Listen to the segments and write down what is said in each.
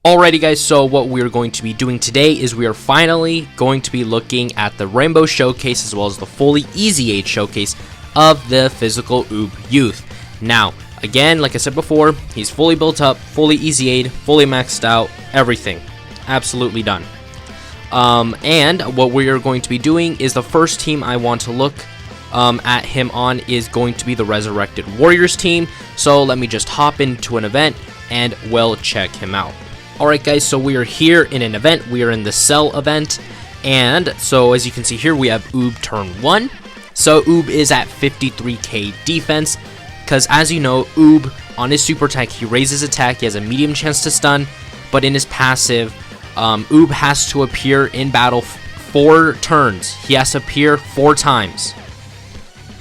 Alrighty guys, so what we're going to be doing today is we are finally going to be looking at the Rainbow Showcase as well as the fully Eza'D Showcase of the physical Phy Uub youth. Now, again, like I said before, he's fully built up, fully Eza'd, fully maxed out, everything. Absolutely done. And what we are going to be doing is the first team I want to look at him on is going to be the Resurrected Warriors team. So let me just hop into an event and we'll check him out. Alright guys, so we are here in an event. We are in the Cell event, and so as you can see here, we have Phy Uub turn 1. So Phy Uub is at 53k defense, because as you know, Phy Uub on his super attack, he raises attack, he has a medium chance to stun, but in his passive, Phy Uub has to appear in battle 4 turns. He has to appear 4 times,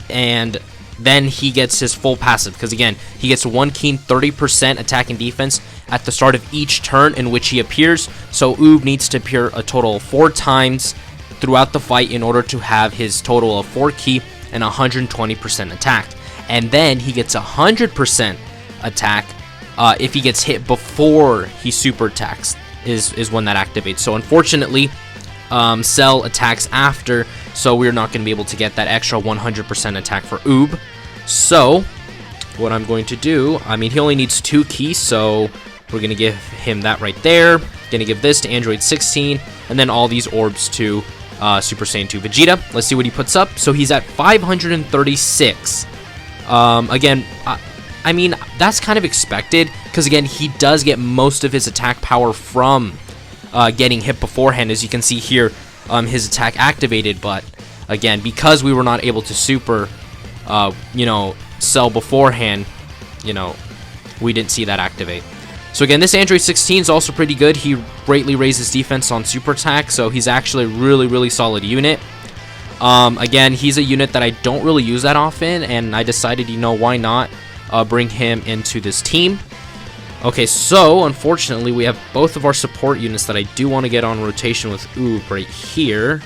and then he gets his full passive, because again, he gets 1 keen 30% attack and defense at the start of each turn in which he appears. So Phy Uub needs to appear a total of 4 times throughout the fight in order to have his total of 4 key and 120% attack. And then he gets 100% attack if he gets hit before he super attacks, is when that activates. So unfortunately, Cell attacks after, so we're not going to be able to get that extra 100% attack for Phy Uub. So what I'm going to do, I mean, he only needs 2 keys, so we're going to give him that right there. Going to give this to Android 16, and then all these orbs to Super Saiyan 2 Vegeta. Let's see what he puts up. So he's at 536. Again, I mean, that's kind of expected, because again, he does get most of his attack power from getting hit beforehand. As you can see here, his attack activated, but again, because we were not able to super, Cell beforehand, we didn't see that activate. So again, this Android 16 is also pretty good. He greatly raises defense on super attack, so he's actually a really solid unit. Again, he's a unit that I don't really use that often, and I decided, why not bring him into this team. Okay, so unfortunately, we have both of our support units that I do want to get on rotation with Phy Uub right here.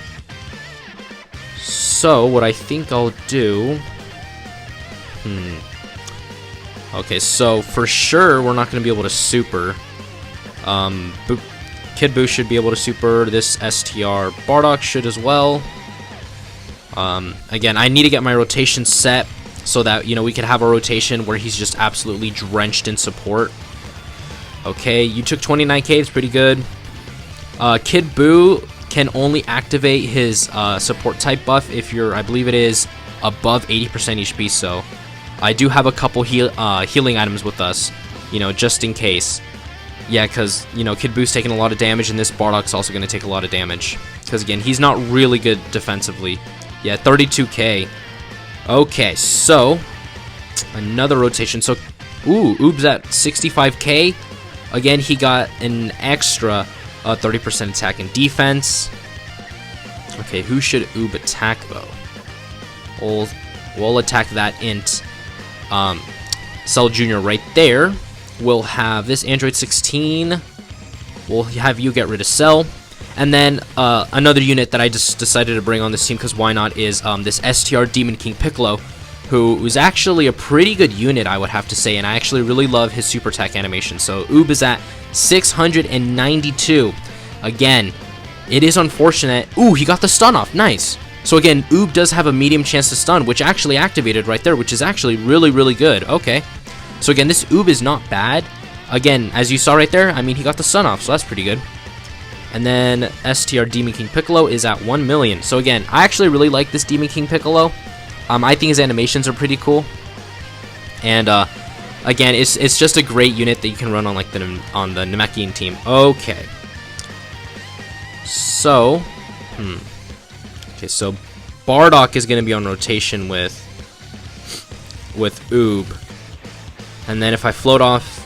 So what I think I'll do... Okay, so for sure, we're not going to be able to super. Kid Buu should be able to super. This STR Bardock should as well. Again, I need to get my rotation set so that, we can have a rotation where he's just absolutely drenched in support. Okay, you took 29k, it's pretty good. Kid Buu can only activate his support type buff if you're, I believe it is, above 80% HP, so I do have a couple healing items with us, just in case. Yeah, because, Kid Buu's taking a lot of damage, and this Bardock's also going to take a lot of damage. Because, again, he's not really good defensively. Yeah, 32k. Okay, so, another rotation. So, Phy Uub's at 65k. Again, he got an extra 30% attack and defense. Okay, who should Phy Uub attack, though? We'll attack that int Cell Jr. right there. We'll have this Android 16. We'll have you get rid of Cell. And then another unit that I just decided to bring on this team, because why not, is this STR Demon King Piccolo, who is actually a pretty good unit, I would have to say, and I actually really love his super attack animation. So Phy Uub is at 692. Again, it is unfortunate. Ooh, he got the stun off. Nice. So again, Phy Uub does have a medium chance to stun, which actually activated right there, which is actually really good. Okay. So again, this Phy Uub is not bad. Again, as you saw right there, I mean, he got the stun off, so that's pretty good. And then STR Demon King Piccolo is at 1 million. So again, I actually really like this Demon King Piccolo. I think his animations are pretty cool. And again, it's just a great unit that you can run on like the Namekian team. Okay. So, okay, so Bardock is going to be on rotation with Phy Uub. And then if I float off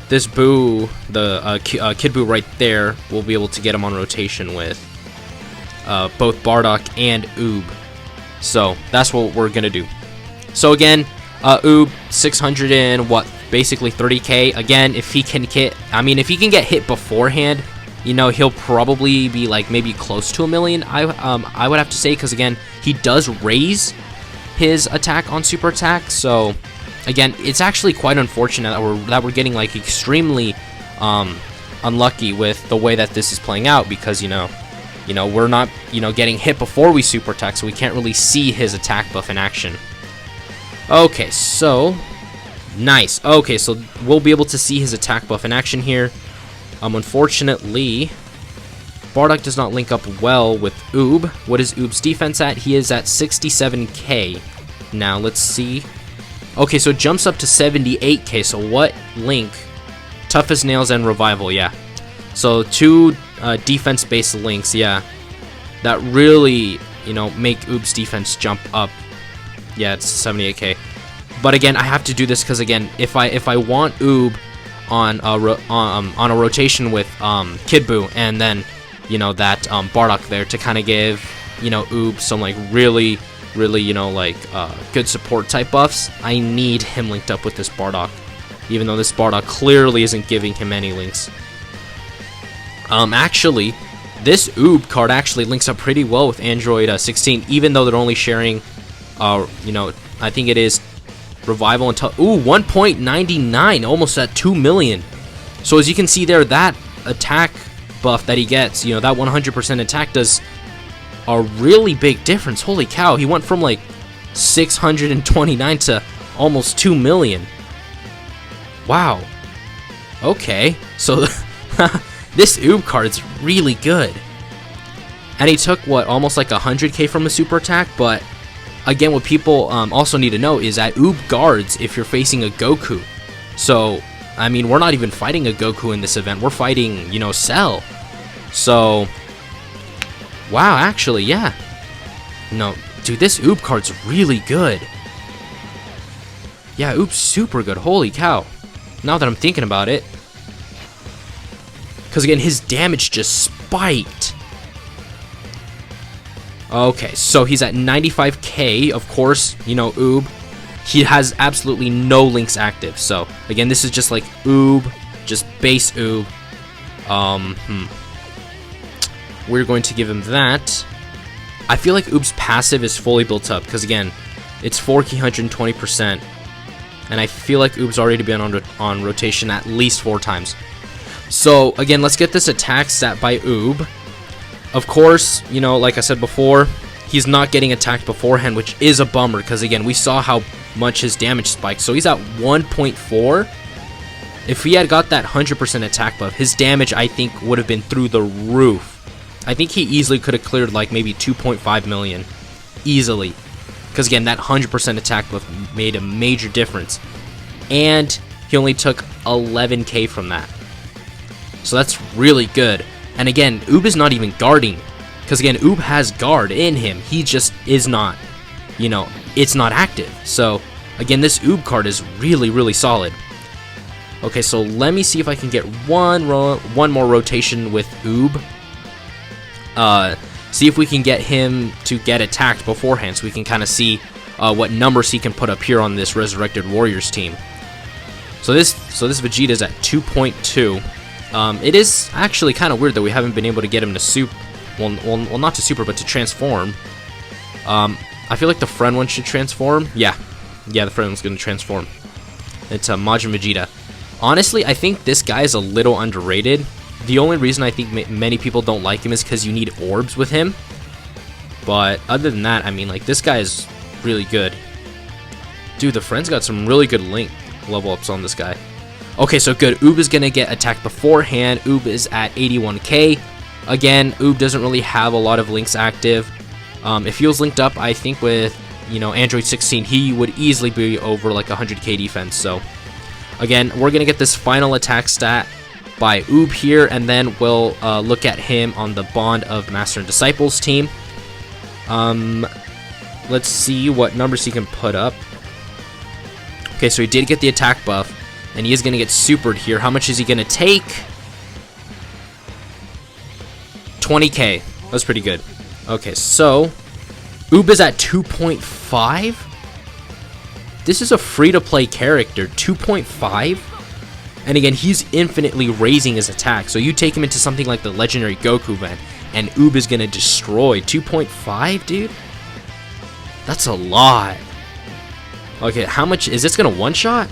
this Buu, the Kid Buu right there, we'll be able to get him on rotation with both Bardock and Phy Uub. So that's what we're going to do. So again, Phy Uub, 600 and what? Basically 30k. Again, if he can if he can get hit beforehand, he'll probably be like maybe close to 1 million. I would have to say, because again, he does raise his attack on super attack. So again, it's actually quite unfortunate that we're getting like extremely unlucky with the way that this is playing out because, we're not, getting hit before we super attack, so we can't really see his attack buff in action. Okay, so nice. Okay, so we'll be able to see his attack buff in action here. Unfortunately, Bardock does not link up well with Uub. What is Uub's defense at? He is at 67k. Now, let's see. Okay, so it jumps up to 78k. So what link? Tough as Nails and Revival, yeah. So 2 defense-based links, yeah. That really, make Uub's defense jump up. Yeah, it's 78k. But again, I have to do this because, again, if I want Uub on a rotation with Kid Buu and then that Bardock there to kind of give Uub some like really good support type buffs, I need him linked up with this Bardock, even though this Bardock clearly isn't giving him any links. Actually, this Uub card actually links up pretty well with Android 16, even though they're only sharing I think it is Revival until 1.99, almost at 2 million. So as you can see there, that attack buff that he gets, that 100% attack does a really big difference. Holy cow, he went from like 629 to almost 2 million. Wow. Okay, so this Uub card is really good. And he took, what, almost like 100k from a super attack, but again, what people also need to know is that Uub guards if you're facing a Goku. So, I mean, we're not even fighting a Goku in this event. We're fighting, Cell. So, wow, actually, yeah. No, dude, this Uub card's really good. Yeah, Uub's super good. Holy cow. Now that I'm thinking about it. Because, again, his damage just spiked. Okay, so he's at 95k, of course, Uub. He has absolutely no links active. So, again, this is just like Uub, just base Uub. We're going to give him that. I feel like Uub's passive is fully built up, because, again, it's 4k 120%. And I feel like Uub's already been on rotation at least 4 times. So, again, let's get this attack stat by Uub. Of course, like I said before, he's not getting attacked beforehand, which is a bummer, because, again, we saw how much his damage spiked. So he's at 1.4. If he had got that 100% attack buff, his damage, I think, would have been through the roof. I think he easily could have cleared, like, maybe 2.5 million. Easily. Because, again, that 100% attack buff made a major difference. And he only took 11k from that. So that's really good. And again, Uub is not even guarding. Because again, Uub has guard in him. He just is not, it's not active. So again, this Uub card is really, really solid. Okay, so let me see if I can get one more rotation with Uub. See if we can get him to get attacked beforehand, so we can kind of see what numbers he can put up here on this Resurrected Warriors team. So this Vegeta is at 2.2. It is actually kind of weird that we haven't been able to get him to super. Well, not to super, but to transform. I feel like the friend one should transform. Yeah, the friend one's going to transform. It's Majin Vegeta. Honestly, I think this guy is a little underrated. The only reason I think many people don't like him is because you need orbs with him. But other than that, I mean, like, this guy is really good. Dude, the friend's got some really good link level ups on this guy. Okay, so good. Uub is going to get attacked beforehand. Uub is at 81k. Again, Uub doesn't really have a lot of links active. If he was linked up, I think with, Android 16, he would easily be over like 100k defense. So, again, we're going to get this final attack stat by Uub here, and then we'll look at him on the Bond of Master and Disciples team. Let's see what numbers he can put up. Okay, so he did get the attack buff, and he is going to get supered here. How much is he going to take? 20k. That's pretty good. Okay, so Uub is at 2.5. This is a free-to-play character. 2.5. And again, he's infinitely raising his attack. So you take him into something like the Legendary Goku event, and Uub is going to destroy. 2.5, dude? That's a lot. Okay, how much is this going to one-shot?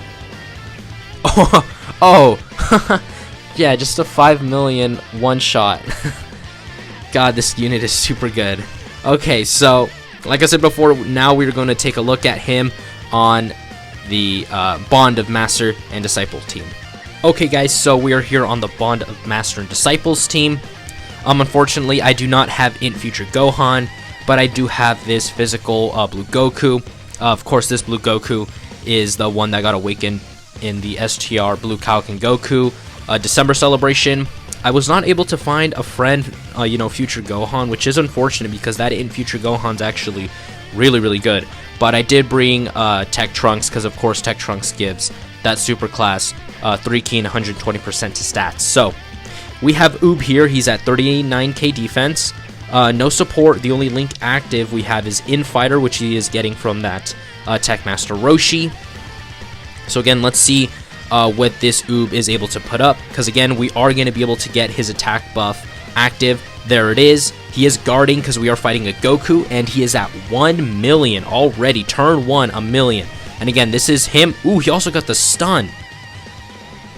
Oh, Yeah, just a 5 million one shot. God, this unit is super good. Okay, so like I said before, now we're going to take a look at him on the Bond of Master and Disciple team. Okay guys, so we are here on the Bond of Master and Disciples team. Unfortunately, I do not have in Future Gohan, but I do have this physical Blue Goku. Of course, this Blue Goku is the one that got awakened in the STR Blue Kaioken Goku December celebration. I was not able to find a friend, Future Gohan, which is unfortunate because that in Future Gohan's actually really good. But I did bring Tech Trunks because, of course, Tech Trunks gives that super class 3 key and 120% to stats. So we have Uub here. He's at 39k defense. No support. The only link active we have is Infighter, which he is getting from that Tech Master Roshi. So again, let's see what this Uub is able to put up, because again, we are going to be able to get his attack buff active. There it is. He is guarding because we are fighting a Goku, and he is at 1 million already. Turn 1, a million. And again, this is him. Ooh, he also got the stun.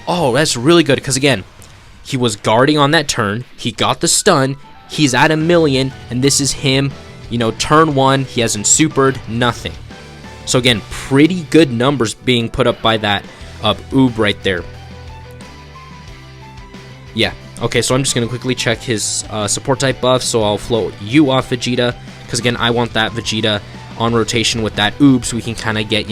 Oh, that's really good, because again, he was guarding on that turn. He got the stun. He's at 1 million, and this is him, turn 1. He hasn't supered, nothing. So again, pretty good numbers being put up by that Uub right there. Yeah. Okay, so I'm just going to quickly check his support type buff. So I'll float you off Vegeta, because again, I want that Vegeta on rotation with that Uub, so we can kind of get,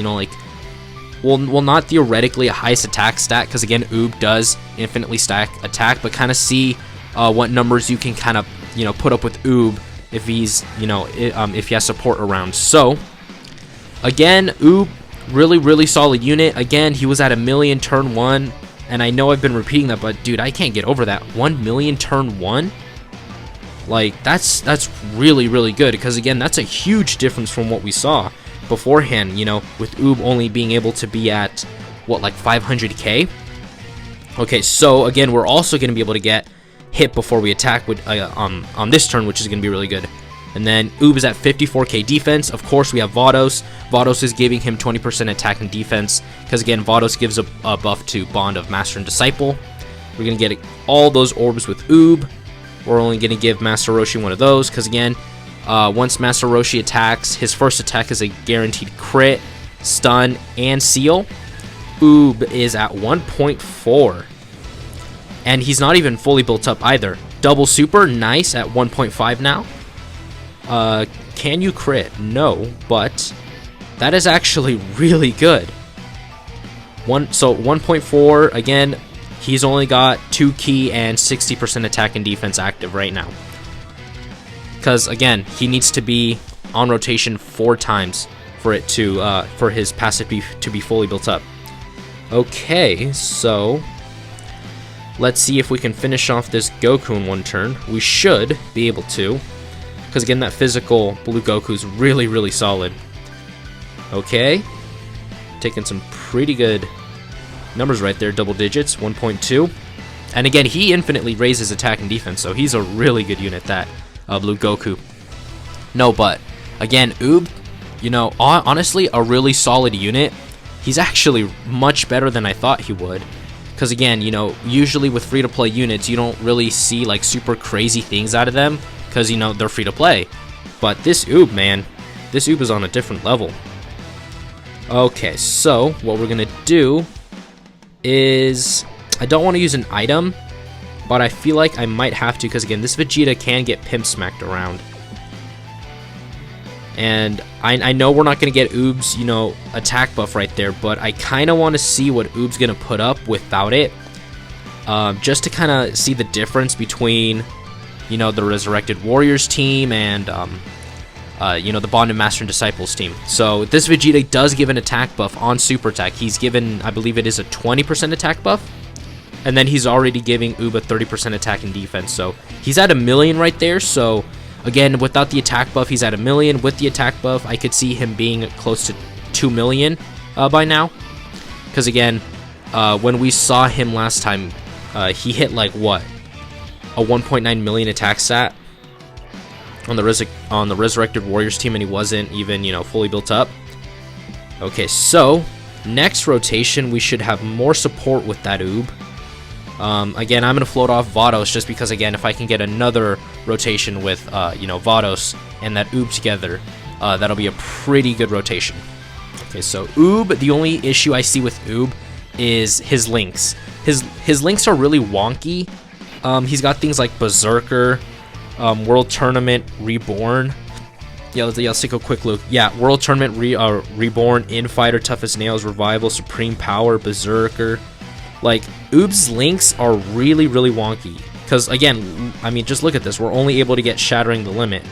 well, not theoretically a highest attack stat, because again, Uub does infinitely stack attack, but kind of see what numbers you can kind of, put up with Uub if he's, if he has support around. So again, Uub, really solid unit. Again, he was at 1 million turn 1. And I know I've been repeating that, but dude, I can't get over that. 1 million turn 1? Like, that's really good, because again, that's a huge difference from what we saw beforehand, with Uub only being able to be at, what, like 500k? Okay, so again, we're also going to be able to get hit before we attack with on this turn, which is going to be really good. And then Uub is at 54k defense. Of course, we have Vados. Vados is giving him 20% attack and defense, because again, Vados gives a buff to Bond of Master and Disciple. We're going to get all those orbs with Uub. We're only going to give Master Roshi one of those, because again, once Master Roshi attacks, his first attack is a guaranteed crit, stun, and seal. Uub is at 1.4. And he's not even fully built up either. Double super, nice, at 1.5 now. Can you crit? No, but that is actually really good. So 1.4, again, he's only got 2 key and 60% attack and defense active right now. Because again, he needs to be on rotation 4 times for it to for his passive to be fully built up. Okay, so let's see if we can finish off this Goku in one turn. We should be able to, because again, that physical Blue Goku is really solid. Okay, taking some pretty good numbers right there, double digits, 1.2. And again, he infinitely raises attack and defense, so he's a really good unit, that Blue Goku. No, but again, Uub, honestly, a really solid unit. He's actually much better than I thought he would. Because again, usually with free-to-play units, you don't really see like super crazy things out of them, because they're free to play. But this Uub, man, this Uub is on a different level. Okay, so what we're gonna do is, I don't want to use an item, but I feel like I might have to, because again, this Vegeta can get pimp smacked around. And I know we're not gonna get Uub's attack buff right there, but I kind of want to see what Uub's gonna put up without it, just to kind of see the difference between the Resurrected Warriors team and, the Bond of Master and Disciples team. So this Vegeta does give an attack buff on Super Attack. He's given, I believe it is a 20% attack buff. And then he's already giving Uub a 30% attack and defense. So he's at 1 million right there. So again, without the attack buff, he's at 1 million. With the attack buff, I could see him being close to 2 million by now. Because again, when we saw him last time, he hit like what? A 1.9 million attack stat on the Resurrected Warriors team, and he wasn't even, fully built up. Okay, so next rotation, we should have more support with that Uub. Again, I'm going to float off Vados just because, again, if I can get another rotation with, Vados and that Uub together, that'll be a pretty good rotation. Okay, so Uub, the only issue I see with Uub is his links. His links are really wonky. He's got things like Berserker, World Tournament Reborn. Yeah, let's take a quick look. Yeah, World Tournament Reborn, Infighter, Tough as Nails, Revival, Supreme Power, Berserker. Like, Uub's links are really, really wonky. Because, again, I mean, just look at this. We're only able to get Shattering the Limit.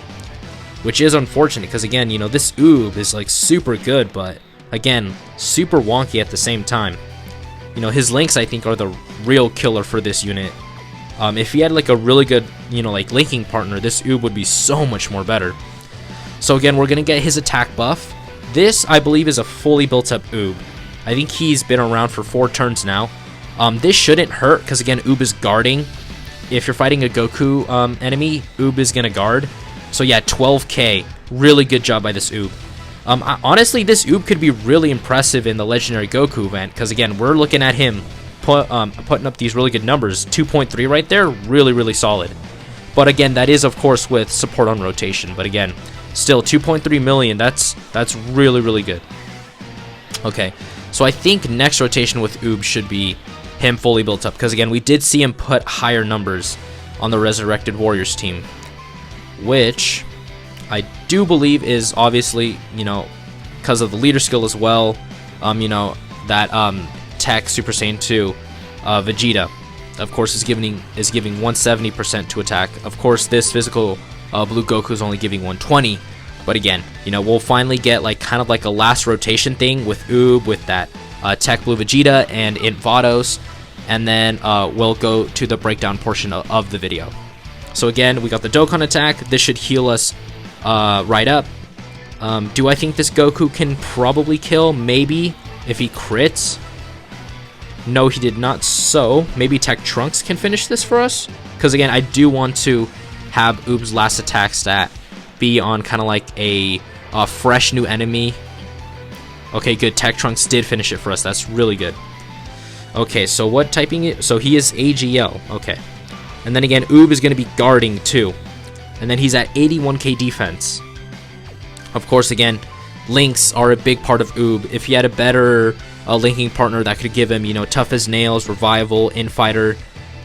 Which is unfortunate, because, again, this Uub is, like, super good, but, again, super wonky at the same time. His links, I think, are the real killer for this unit. If he had, like, a really good, linking partner, this Uub would be so much more better. So, again, we're going to get his attack buff. This, I believe, is a fully built-up Uub. I think he's been around for 4 turns now. This shouldn't hurt, because, again, Uub is guarding. If you're fighting a Goku enemy, Uub is going to guard. So, yeah, 12k. Really good job by this Uub. Honestly, this Uub could be really impressive in the Legendary Goku event, because, again, we're looking at him putting up these really good numbers. 2.3 right there, really, really solid. But, again, that is, of course, with support on rotation. But, again, still, 2.3 million, that's really, really good. Okay, so I think next rotation with Uub should be him fully built up, because, again, we did see him put higher numbers on the Resurrected Warriors team, which I do believe is obviously, because of the leader skill as well, that Tech Super Saiyan 2 Vegeta, of course, is giving 170% to attack. Of course, this physical Blue Goku is only giving 120, but again, we'll finally get kind of like a last rotation thing with Uub, with that Tech Blue Vegeta and Int Vados, and then we'll go to the breakdown portion of the video. So again, we got the Dokkan attack. This should heal us right up. Do I think this Goku can probably kill? Maybe, if he crits. No, he did not. So maybe Tech Trunks can finish this for us, because again, I do want to have Uub's last attack stat be on kind of like a fresh new enemy. Okay, good. Tech Trunks did finish it for us. That's really good. Okay, so what typing it? So he is AGL. Okay. And then again, Uub is going to be guarding too. And then he's at 81k defense. Of course, again, links are a big part of Uub. If he had a better linking partner that could give him, Tough as Nails, Revival, Infighter,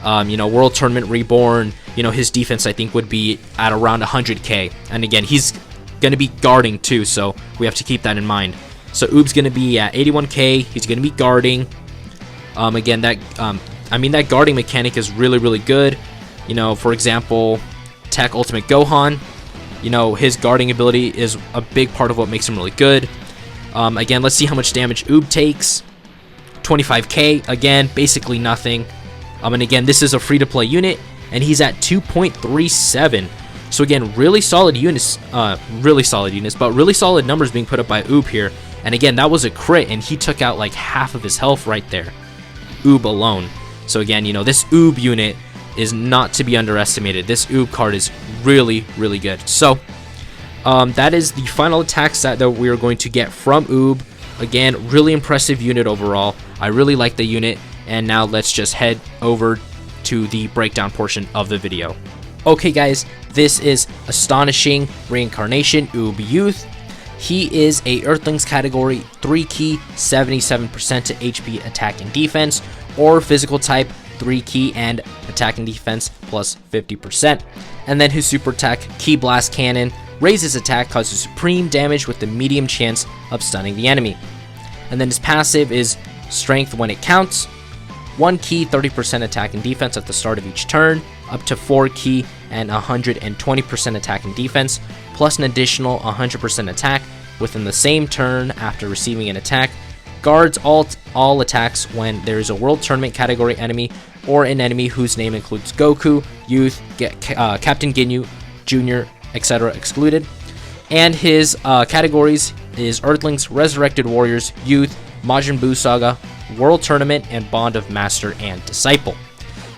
World Tournament Reborn, his defense, I think, would be at around 100k. And again, he's going to be guarding too, so we have to keep that in mind. So Uub's going to be at 81k. He's going to be guarding. Again, that guarding mechanic is really, really good. For example, Tech Ultimate Gohan, his guarding ability is a big part of what makes him really good. Again, let's see how much damage Uub takes. 25k, again, basically nothing. And again, this is a free-to-play unit, and he's at 2.37. So again, really solid units, but really solid numbers being put up by Uub here. And again, that was a crit, and he took out like half of his health right there. Uub alone. So again, this Uub unit is not to be underestimated. This Uub card is really, really good. So that is the final attack stat that we are going to get from Uub. Again, really impressive unit overall. I really like the unit. And now let's just head over to the breakdown portion of the video. Okay guys, this is Astonishing Reincarnation Uub Youth. He is a Earthlings category 3 key, 77% to HP attack and defense, or physical type 3 key and attack and defense plus 50%. And then his super attack, Ki Blast Cannon, raises attack, causes supreme damage with the medium chance of stunning the enemy. And then his passive is Strength when it counts, 1 key, 30% attack and defense at the start of each turn, up to 4 key and 120% attack and defense, plus an additional 100% attack within the same turn after receiving an attack. Guards all attacks when there is a World Tournament category enemy or an enemy whose name includes Goku, Youth, Captain Ginyu, Junior, etc. excluded. And his categories is Earthlings, Resurrected Warriors, Youth, Majin Buu Saga, World Tournament, and Bond of Master and Disciple.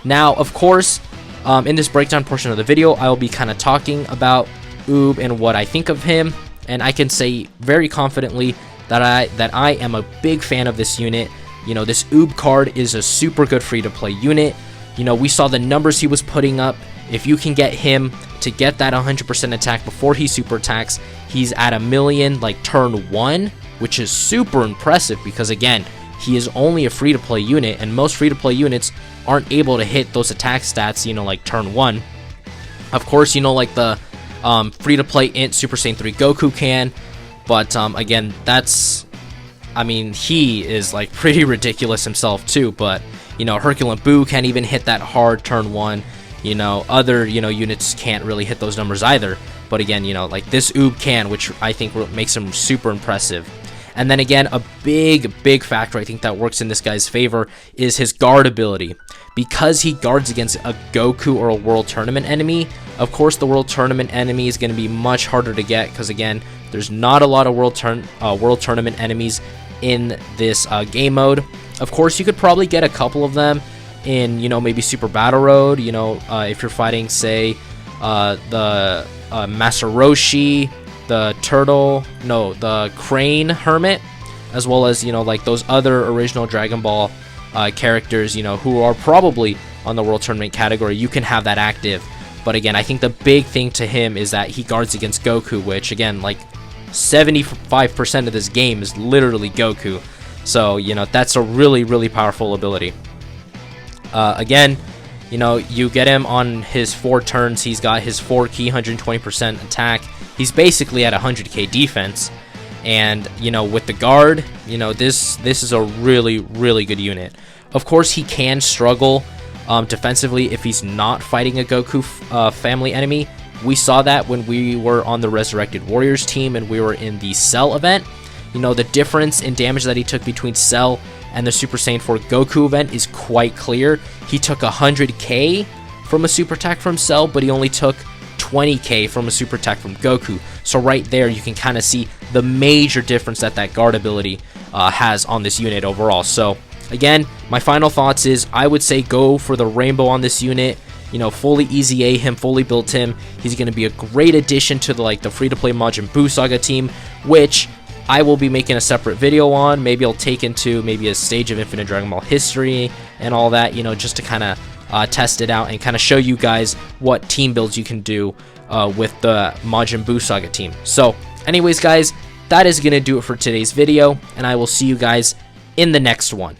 Now, of course, in this breakdown portion of the video, I will be kind of talking about Uub and what I think of him, and I can say very confidently that I am a big fan of this unit. This Uub card is a super good free-to-play unit. You know, we saw the numbers he was putting up. If you can get him to get that 100% attack before he super attacks, he's at 1,000,000 like turn 1, which is super impressive because again, he is only a free-to-play unit, and most free-to-play units aren't able to hit those attack stats, you know, like turn 1. Of course, you know, like the free-to-play Int Super Saiyan 3 Goku can, but again, that's, I mean, he is like pretty ridiculous himself too, but you know, Hercule Buu can't even hit that hard turn 1. You know, other, you know, units can't really hit those numbers either. But again, you know, like this Uub can, which I think makes him super impressive. And then again, a big factor I think that works in this guy's favor is his guard ability. Because he guards against a Goku or a World Tournament enemy, of course the World Tournament enemy is going to be much harder to get because again, there's not a lot of World Tournament enemies in this game mode. Of course, you could probably get a couple of them in, you know, maybe Super Battle Road, you know, if you're fighting, say, the Master Roshi, the Crane Hermit, as well as, you know, like those other original Dragon Ball characters, you know, who are probably on the World Tournament category. You can have that active. But again, I think the big thing to him is that he guards against Goku, which again, like 75% of this game is literally Goku. So, you know, that's a really powerful ability. Again, you know, you get him on his 4 turns. He's got his 4 key 120% attack. He's basically at 100k defense. And, you know, with the guard, you know, this is a really good unit. Of course, he can struggle defensively if he's not fighting a Goku family enemy. We saw that when we were on the Resurrected Warriors team and we were in the Cell event. You know, the difference in damage that he took between Cell and the Super Saiyan 4 Goku event is quite clear. He took 100k from a super attack from Cell, but he only took 20k from a super attack from Goku. So right there, you can kind of see the major difference that guard ability has on this unit overall. So again, my final thoughts is I would say go for the rainbow on this unit. You know, fully easy A him, fully built him. He's going to be a great addition to the free-to-play Majin Buu Saga team, which I will be making a separate video on. Maybe I'll take into maybe a stage of Infinite Dragon Ball history and all that, you know, just to kind of test it out and kind of show you guys what team builds you can do with the Majin Buu Saga team. So anyways, guys, that is going to do it for today's video, and I will see you guys in the next one.